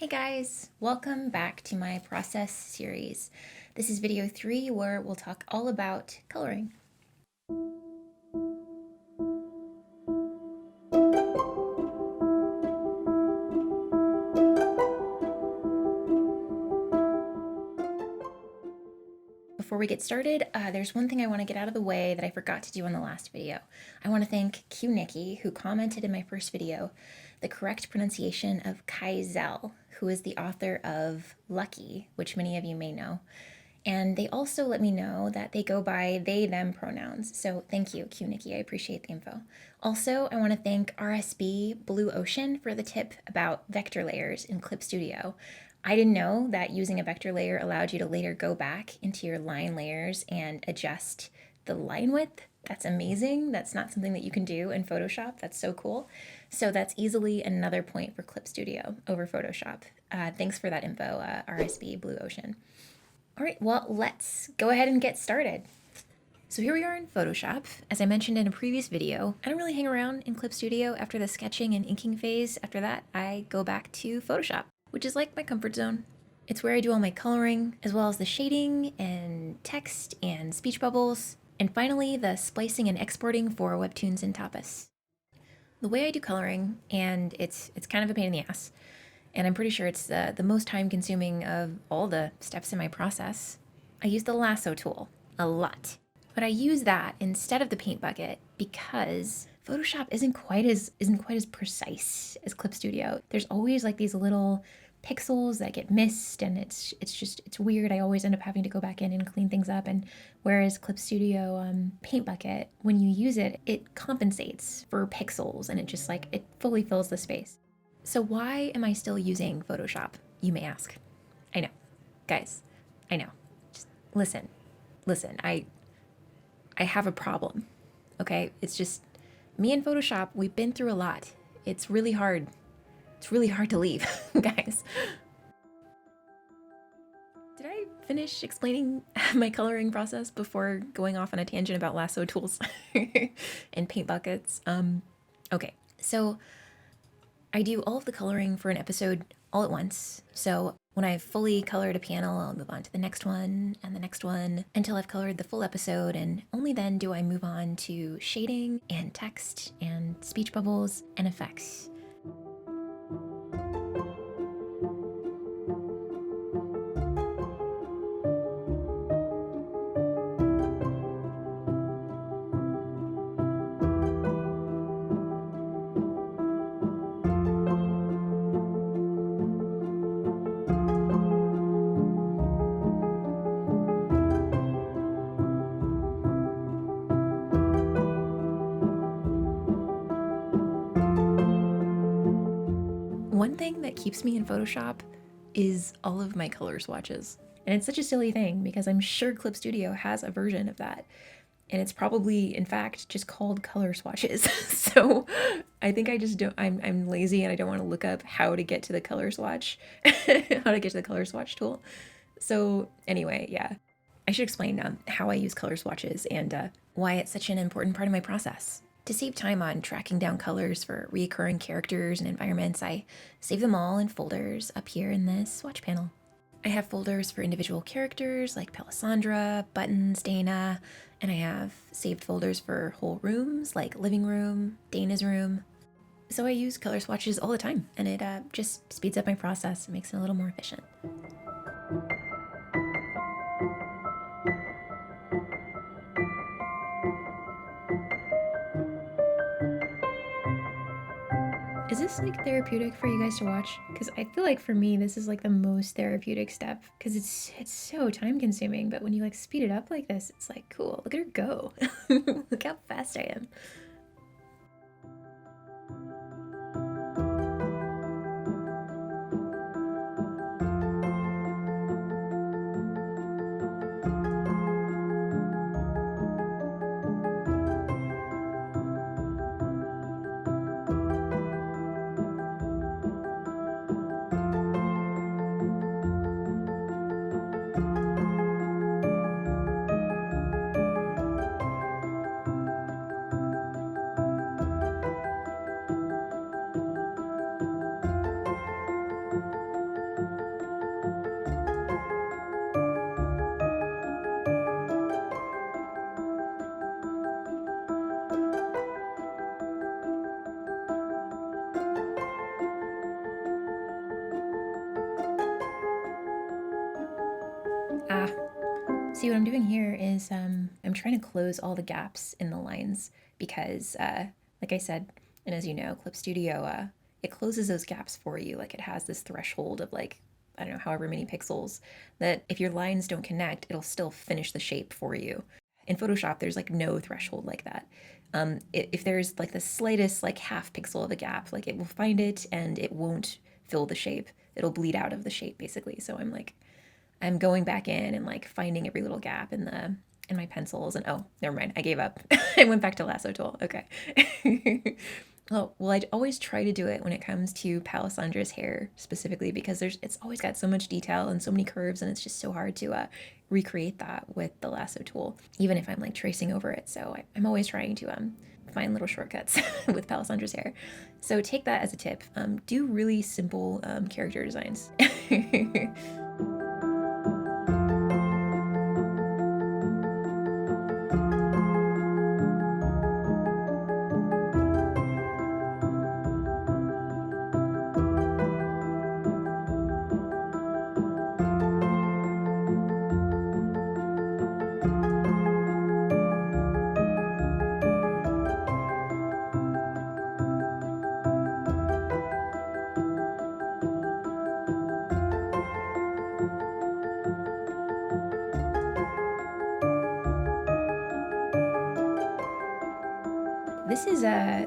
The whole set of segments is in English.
Hey guys, welcome back to my process series. This is video 3 where we'll talk all about coloring. Before we get started, there's one thing I want to get out of the way that I forgot to do in the last video. I want to thank Q Nikki, who commented in my first video the correct pronunciation of Kaizel, who is the author of Lucky, which many of you may know. And they also let me know that they go by they, them pronouns. So thank you, Q Nikki. I appreciate the info. Also, I want to thank RSB Blue Ocean for the tip about vector layers in Clip Studio. I didn't know that using a vector layer allowed you to later go back into your line layers and adjust the line width. That's amazing. That's not something that you can do in Photoshop. That's so cool. So that's easily another point for Clip Studio over Photoshop. Thanks for that info, RSB Blue Ocean. All right, well, let's go ahead and get started. So here we are in Photoshop. As I mentioned in a previous video, I don't really hang around in Clip Studio after the sketching and inking phase. After that, I go back to Photoshop, which is like my comfort zone. It's where I do all my coloring, as well as the shading and text and speech bubbles, and finally the splicing and exporting for webtoons and tapas. The way I do coloring, and it's kind of a pain in the ass, and I'm pretty sure it's the most time consuming of all the steps in my process. I use the lasso tool a lot, but I use that instead of the paint bucket because Photoshop isn't quite as precise as Clip Studio. There's always like these little pixels that get missed, and it's weird. I always end up having to go back in and clean things up. And whereas Clip Studio paint bucket, when you use it, it compensates for pixels, and it fully fills the space. So why am I still using Photoshop, you may ask? I know. Guys, I know. Just listen. I have a problem, okay? It's just me and Photoshop, we've been through a lot. It's really hard. It's really hard to leave, guys. Did I finish explaining my coloring process before going off on a tangent about lasso tools and paint buckets? Okay, so I do all of the coloring for an episode all at once. So when I've fully colored a panel, I'll move on to the next one and the next one until I've colored the full episode, and only then do I move on to shading and text and speech bubbles and effects. One thing that keeps me in Photoshop is all of my color swatches. And it's such a silly thing because I'm sure Clip Studio has a version of that. And it's probably, in fact, just called color swatches. So I think I just don't, I'm lazy and I don't want to look up how to get to the color swatch, how to get to the color swatch tool. So anyway, yeah, I should explain how I use color swatches and why it's such an important part of my process. To save time on tracking down colors for recurring characters and environments, I save them all in folders up here in this swatch panel. I have folders for individual characters like Palisandra, Buttons, Dana, and I have saved folders for whole rooms like living room, Dana's room. So I use color swatches all the time, and it just speeds up my process and makes it a little more efficient. Is this like therapeutic for you guys to watch? Because I feel like for me, this is like the most therapeutic step because it's so time consuming. But when you like speed it up like this, it's like, cool, look at her go. Look how fast I am. Ah, see what I'm doing here is I'm trying to close all the gaps in the lines because, like I said, and as you know, Clip Studio, it closes those gaps for you. Like it has this threshold of like, I don't know, however many pixels that if your lines don't connect, it'll still finish the shape for you. In Photoshop, there's like no threshold like that. If there's like the slightest like half pixel of a gap, like it will find it and it won't fill the shape. It'll bleed out of the shape basically. So I'm going back in and like finding every little gap in my pencils and oh, never mind. I gave up. I went back to lasso tool. Okay. Oh, well, I always try to do it when it comes to Palisandra's hair specifically because it's always got so much detail and so many curves and it's just so hard to recreate that with the lasso tool, even if I'm like tracing over it. So I'm always trying to find little shortcuts with Palisandra's hair. So take that as a tip. Do really simple character designs.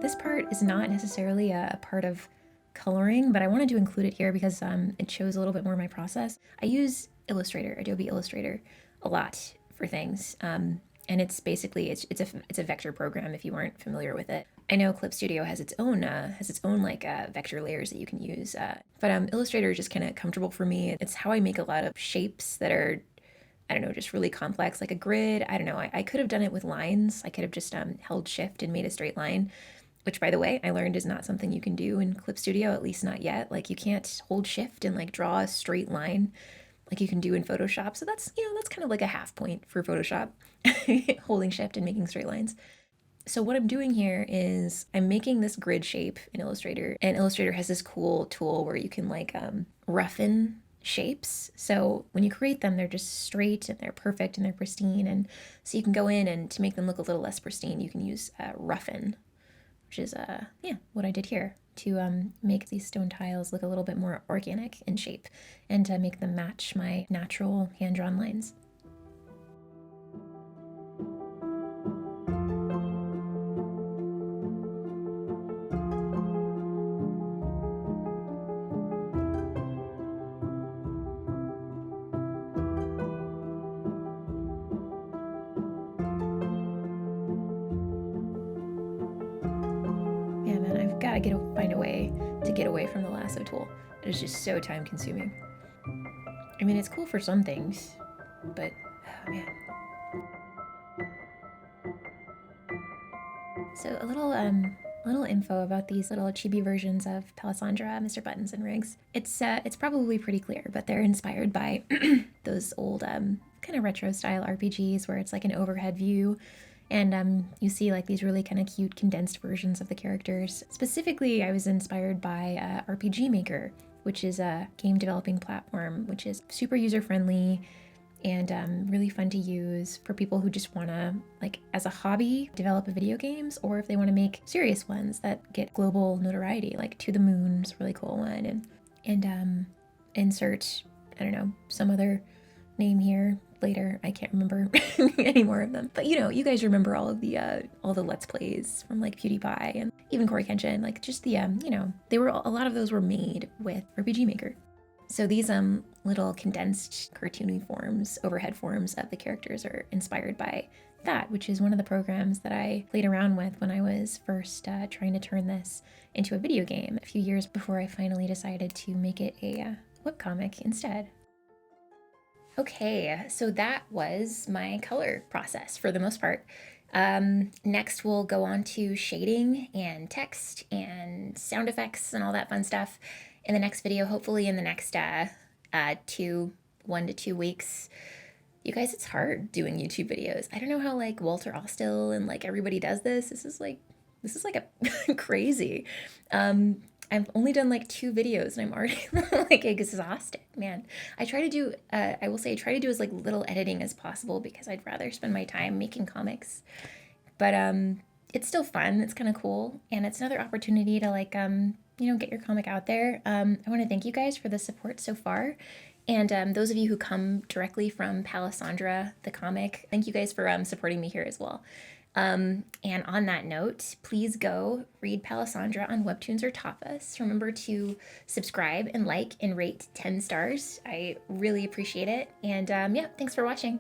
This part is not necessarily a part of coloring, but I wanted to include it here because it shows a little bit more of my process. I use Illustrator, Adobe Illustrator, a lot for things, and it's basically it's a vector program if you weren't familiar with it. I know Clip Studio has its own like vector layers that you can use, but Illustrator is just kind of comfortable for me. It's how I make a lot of shapes that are, I don't know, just really complex, like a grid. I don't know. I could have done it with lines. I could have just held shift and made a straight line, which by the way, I learned is not something you can do in Clip Studio, at least not yet. Like you can't hold shift and like draw a straight line like you can do in Photoshop. So that's, that's kind of like a half point for Photoshop, holding shift and making straight lines. So what I'm doing here is I'm making this grid shape in Illustrator, and Illustrator has this cool tool where you can like roughen shapes. So when you create them, they're just straight and they're perfect and they're pristine. And so you can go in and to make them look a little less pristine, you can use roughen, which is yeah, what I did here to make these stone tiles look a little bit more organic in shape and to make them match my natural hand-drawn lines. Yeah, man, I've got to find a way to get away from the lasso tool. It is just so time consuming. I mean, it's cool for some things, but oh man. So a little info about these little chibi versions of Palisandra, Mr. Buttons, and Rigs. It's probably pretty clear, but they're inspired by those old kind of retro style RPGs where it's like an overhead view, and you see like these really kind of cute condensed versions of the characters. Specifically, I was inspired by RPG Maker, which is a game developing platform, which is super user friendly and really fun to use for people who just want to, like, as a hobby, develop video games, or if they want to make serious ones that get global notoriety, like To the Moon is a really cool one, and insert, I don't know, some other name here later. I can't remember any more of them, but you guys remember all the Let's Plays from like PewDiePie and even Corey Kenshin, like just the they were, a lot of those were made with RPG Maker. So these little condensed cartoony forms, overhead forms of the characters are inspired by that, which is one of the programs that I played around with when I was first trying to turn this into a video game a few years before I finally decided to make it a webcomic instead. Okay, so that was my color process for the most part. Next, we'll go on to shading and text and sound effects and all that fun stuff in the next video, hopefully in the next 1 to 2 weeks. You guys, it's hard doing YouTube videos. I don't know how like Walter Austell and like everybody does this. This is like a crazy. I've only done like 2 videos and I'm already like exhausted, man. I try to do, I will say I try to do as like little editing as possible because I'd rather spend my time making comics. But it's still fun. It's kind of cool. And it's another opportunity to like, get your comic out there. I want to thank you guys for the support so far. And those of you who come directly from Palisandra, the comic, thank you guys for supporting me here as well. And on that note, please go read Palisandra on Webtoons or Tapas. Remember to subscribe and like and rate 10 stars. I really appreciate it. And yeah, thanks for watching.